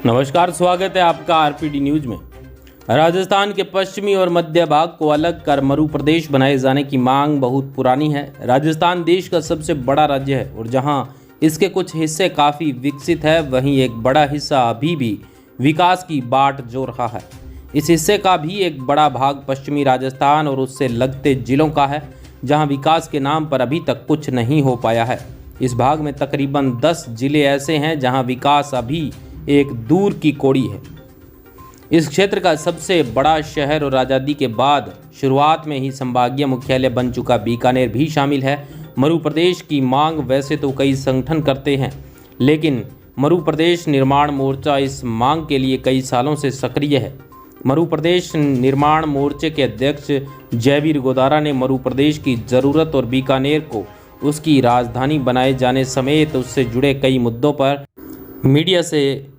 नमस्कार, स्वागत है आपका आरपीडी न्यूज में। राजस्थान के पश्चिमी और मध्य भाग को अलग कर मरु प्रदेश बनाए जाने की मांग बहुत पुरानी है। राजस्थान देश का सबसे बड़ा राज्य है और जहां इसके कुछ हिस्से काफ़ी विकसित है, वहीं एक बड़ा हिस्सा अभी भी विकास की बाट जो रहा है। इस हिस्से का भी एक बड़ा भाग पश्चिमी राजस्थान और उससे लगते जिलों का है, जहाँ विकास के नाम पर अभी तक कुछ नहीं हो पाया है। इस भाग में तकरीबन 10 जिले ऐसे हैं जहाँ विकास अभी एक दूर की कौड़ी है। इस क्षेत्र का सबसे बड़ा शहर और आज़ादी के बाद शुरुआत में ही संभागीय मुख्यालय बन चुका बीकानेर भी शामिल है। मरु प्रदेश की मांग वैसे तो कई संगठन करते हैं, लेकिन मरु प्रदेश निर्माण मोर्चा इस मांग के लिए कई सालों से सक्रिय है। मरु प्रदेश निर्माण मोर्चे के अध्यक्ष जयवीर गोदारा ने मरु प्रदेश की ज़रूरत और बीकानेर को उसकी राजधानी बनाए जाने समेत उससे जुड़े कई मुद्दों पर मीडिया से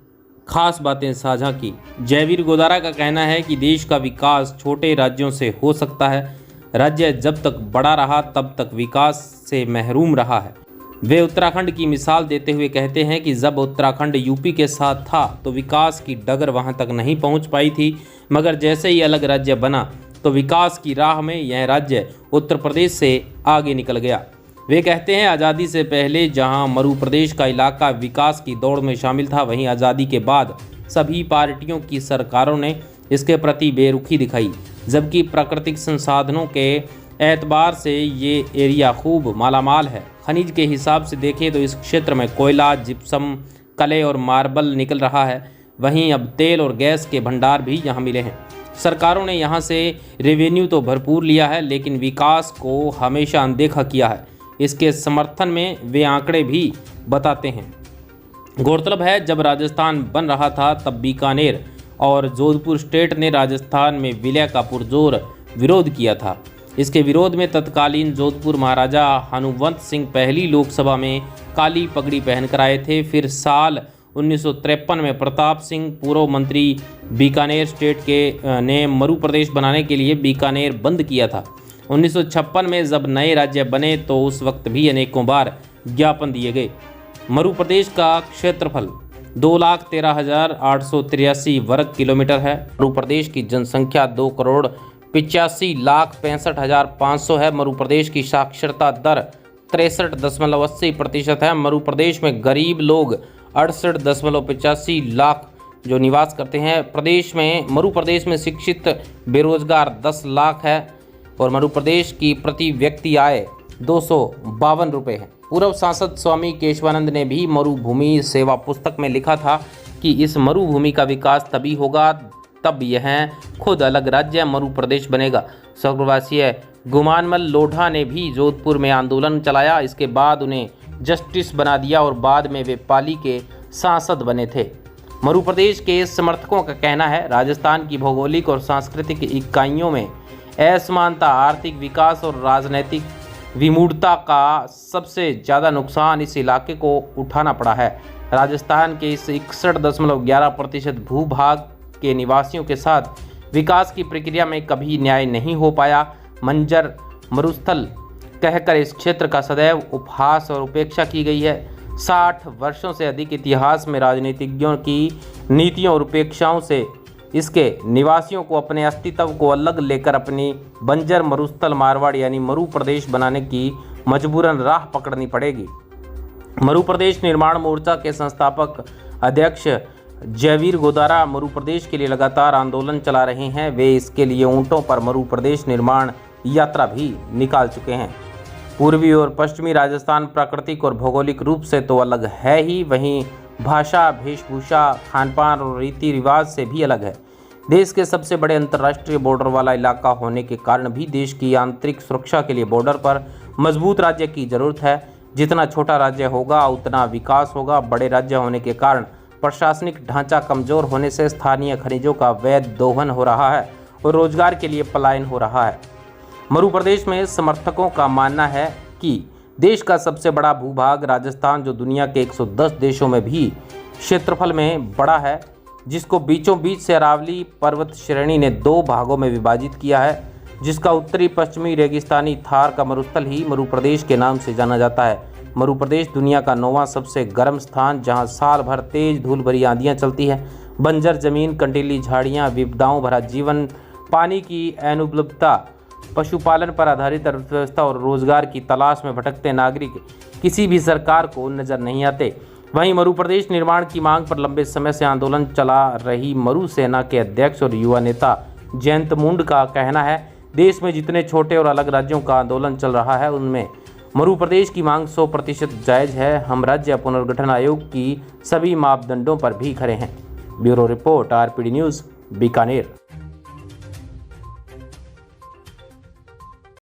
खास बातें साझा की। जयवीर गोदारा का कहना है कि देश का विकास छोटे राज्यों से हो सकता है। राज्य जब तक बड़ा रहा तब तक विकास से महरूम रहा है। वे उत्तराखंड की मिसाल देते हुए कहते हैं कि जब उत्तराखंड यूपी के साथ था तो विकास की डगर वहां तक नहीं पहुंच पाई थी, मगर जैसे ही अलग राज्य बना तो विकास की राह में यह राज्य उत्तर प्रदेश से आगे निकल गया। वे कहते हैं, आज़ादी से पहले जहां मरु प्रदेश का इलाका विकास की दौड़ में शामिल था, वहीं आज़ादी के बाद सभी पार्टियों की सरकारों ने इसके प्रति बेरुखी दिखाई। जबकि प्राकृतिक संसाधनों के एतबार से ये एरिया खूब मालामाल है। खनिज के हिसाब से देखें तो इस क्षेत्र में कोयला, जिप्सम, कले और मार्बल निकल रहा है। वहीं अब तेल और गैस के भंडार भी यहाँ मिले हैं। सरकारों ने यहाँ से रेवेन्यू तो भरपूर लिया है, लेकिन विकास को हमेशा अनदेखा किया है। इसके समर्थन में वे आंकड़े भी बताते हैं। गौरतलब है, जब राजस्थान बन रहा था तब बीकानेर और जोधपुर स्टेट ने राजस्थान में विलय का पुरजोर विरोध किया था। इसके विरोध में तत्कालीन जोधपुर महाराजा हनुवंत सिंह पहली लोकसभा में काली पगड़ी पहनकर आए थे। फिर साल 1953 में प्रताप सिंह पूर्व मंत्री बीकानेर स्टेट के ने मरु प्रदेश बनाने के लिए बीकानेर बंद किया था। 1956 में जब नए राज्य बने तो उस वक्त भी अनेकों बार ज्ञापन दिए गए। मरु प्रदेश का क्षेत्रफल 2,13,883 वर्ग किलोमीटर है। मरु प्रदेश की जनसंख्या 2,85,65,500 है। मरु प्रदेश की साक्षरता दर 63.80% है। मरु प्रदेश में गरीब लोग 68.85 लाख जो निवास करते हैं। मरु प्रदेश में शिक्षित बेरोजगार 10 लाख है और मरु प्रदेश की प्रति व्यक्ति आय 252 रुपये है। पूर्व सांसद स्वामी केशवानंद ने भी मरुभूमि सेवा पुस्तक में लिखा था कि इस मरुभूमि का विकास तभी होगा तब यह खुद अलग राज्य मरु प्रदेश बनेगा। स्वर्गवासी गुमानमल लोढ़ा ने भी जोधपुर में आंदोलन चलाया। इसके बाद उन्हें जस्टिस बना दिया और बाद में वे पाली के सांसद बने थे। मरु प्रदेश के समर्थकों का कहना है, राजस्थान की भौगोलिक और सांस्कृतिक इकाइयों में असमानता, आर्थिक विकास और राजनीतिक विमूढ़ता का सबसे ज़्यादा नुकसान इस इलाके को उठाना पड़ा है। राजस्थान के इस 61.11% भूभाग के निवासियों के साथ विकास की प्रक्रिया में कभी न्याय नहीं हो पाया। मंजर मरुस्थल कहकर इस क्षेत्र का सदैव उपहास और उपेक्षा की गई है। 60 वर्षों से अधिक इतिहास में राजनीतिज्ञों की नीतियों और उपेक्षाओं से इसके निवासियों को अपने अस्तित्व को अलग लेकर अपनी बंजर मरुस्थल मारवाड़ यानी मरु प्रदेश बनाने की मजबूरन राह पकड़नी पड़ेगी। मरु प्रदेश निर्माण मोर्चा के संस्थापक अध्यक्ष जयवीर गोदारा मरु प्रदेश के लिए लगातार आंदोलन चला रहे हैं। वे इसके लिए ऊंटों पर मरु प्रदेश निर्माण यात्रा भी निकाल चुके हैं। पूर्वी और पश्चिमी राजस्थान प्राकृतिक और भौगोलिक रूप से तो अलग है ही, वहीं भाषा, वेशभूषा, खानपान और रीति रिवाज से भी अलग है। देश के सबसे बड़े अंतर्राष्ट्रीय बॉर्डर वाला इलाका होने के कारण भी देश की आंतरिक सुरक्षा के लिए बॉर्डर पर मजबूत राज्य की जरूरत है। जितना छोटा राज्य होगा उतना विकास होगा। बड़े राज्य होने के कारण प्रशासनिक ढांचा कमजोर होने से स्थानीय खनिजों का अवैध दोहन हो रहा है और रोजगार के लिए पलायन हो रहा है। मरु प्रदेश में समर्थकों का मानना है कि देश का सबसे बड़ा भूभाग राजस्थान, जो दुनिया के 110 देशों में भी क्षेत्रफल में बड़ा है, जिसको बीचों बीच से अरावली पर्वत श्रेणी ने 2 भागों में विभाजित किया है, जिसका उत्तरी पश्चिमी रेगिस्तानी थार का मरुस्थल ही मरु प्रदेश के नाम से जाना जाता है। मध्य प्रदेश दुनिया का 9वां सबसे गर्म स्थान, जहां साल भर तेज धूल भरी आंधियां चलती है। बंजर जमीन, कंटीली झाड़ियां, विपदाओं भरा जीवन, पानी की अनुपलब्धता, पशुपालन पर आधारित अर्थव्यवस्था और रोजगार की तलाश में भटकते नागरिक किसी भी सरकार को नजर नहीं आते। वहीं मरु प्रदेश निर्माण की मांग पर लंबे समय से आंदोलन चला रही मरु सेना के अध्यक्ष और युवा नेता जयंत मुंड का कहना है, देश में जितने छोटे और अलग राज्यों का आंदोलन चल रहा है उनमें मरु प्रदेश की मांग 100% जायज है। हम राज्य पुनर्गठन आयोग की सभी मापदंडों पर भी खरे हैं। Bureau report, RPD news, Bikaner.